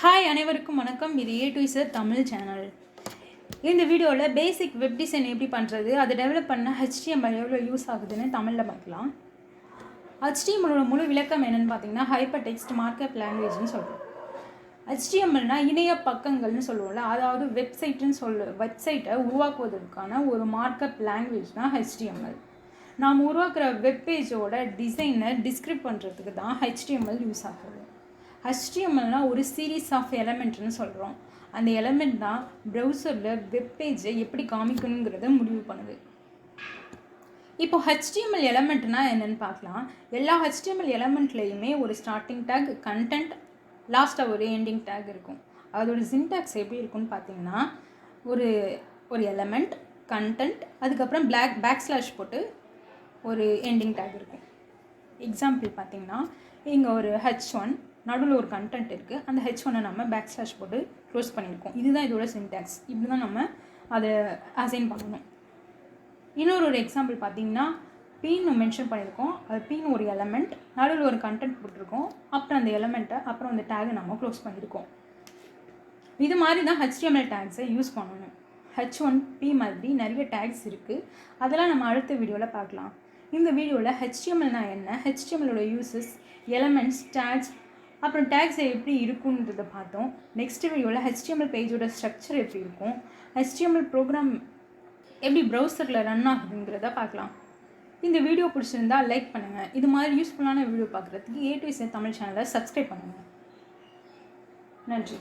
Hi அனைவருக்கும் வணக்கம். இது A to Z Tamil channel. இந்த வீடியோவில் பேசிக் வெப் டிசைன் எப்படி பண்ணுறது, அதை டெவலப் பண்ண HTML எவ்வளோ யூஸ் ஆகுதுன்னு தமிழில் பார்க்கலாம். HTMLோட முழு விளக்கம் என்னென்னு பார்த்தீங்கன்னா ஹைப்பர் டெக்ஸ்ட் மார்க்அப் லாங்குவேஜ்னு சொல்கிறோம். HTMLனா இணைய பக்கங்கள்னு சொல்லுவோம்ல, அதாவது வெப்சைட்டை உருவாக்குவதற்கான ஒரு மார்க்அப் லாங்குவேஜ் தான் HTML. நாம் உருவாக்குற வெப்பேஜோட டிசைனை டிஸ்கிரிப்ட் பண்ணுறதுக்கு தான் HTML யூஸ் ஆகுது. HTMLனா ஒரு சீரீஸ் ஆஃப் எலமெண்ட்னு சொல்கிறோம். அந்த எலமெண்ட் தான் ப்ரௌசரில் வெப்பேஜை எப்படி காமிக்கணுங்கிறத முடிவு பண்ணுது. இப்போ HTML எலமெண்ட்னா என்னென்னு பார்க்கலாம். எல்லா HTML எலமெண்ட்லேயுமே ஒரு ஸ்டார்டிங் டேக், கண்டென்ட், லாஸ்ட்டாக ஒரு எண்டிங் டேக் இருக்கும். அதோட சின்டாக்ஸ் எப்படி இருக்குன்னு பார்த்தீங்கன்னா, ஒரு எலமெண்ட், கண்டென்ட், அதுக்கப்புறம் பேக்ஸ்லாஷ் போட்டு ஒரு எண்டிங் டேக் இருக்கும். எக்ஸாம்பிள் பார்த்தீங்கன்னா, இங்கே ஒரு H1 நடுவில் ஒரு கண்டென்ட் இருக்குது. அந்த H1 நம்ம பேக்ஸ்லாஷ் போட்டு க்ளோஸ் பண்ணியிருக்கோம். இதுதான் இதோட சின்டாக்ஸ். இப்படி தான் நம்ம அதை அசைன் பண்ணணும். இன்னொரு எக்ஸாம்பிள் பார்த்தீங்கன்னா, பீன்னு மென்ஷன் பண்ணியிருக்கோம். அது பீன்னு ஒரு எலமெண்ட், நடுவில் ஒரு கண்டென்ட் போட்டிருக்கோம். அப்புறம் அந்த எலமெண்ட்டை, அப்புறம் அந்த டேகை நம்ம க்ளோஸ் பண்ணியிருக்கோம். இது மாதிரி தான் HTML டேக்ஸை யூஸ் பண்ணணும். H1P மாதிரி நிறைய டேக்ஸ் இருக்குது. அதெல்லாம் நம்ம அடுத்த வீடியோவில் பார்க்கலாம். இந்த வீடியோவில் HTMLனா என்ன, HTMLோட யூசஸ், எலமெண்ட்ஸ், டேக்ஸ், அப்புறம் டேக்ஸ் எப்படி இருக்குன்றதை பார்த்தோம். நெக்ஸ்ட் வீடியோவில் HTML பேஜோட ஸ்ட்ரக்சர் எப்படி இருக்கும், HTML ப்ரோக்ராம் எப்படி ப்ரௌசரில் ரன் ஆகுதுங்கிறத பார்க்கலாம். இந்த வீடியோ பிடிச்சிருந்தால் லைக் பண்ணுங்கள். இது மாதிரி யூஸ்ஃபுல்லான வீடியோ பார்க்குறதுக்கு A to Z தமிழ் சேனலை சப்ஸ்கிரைப் பண்ணுங்கள். நன்றி.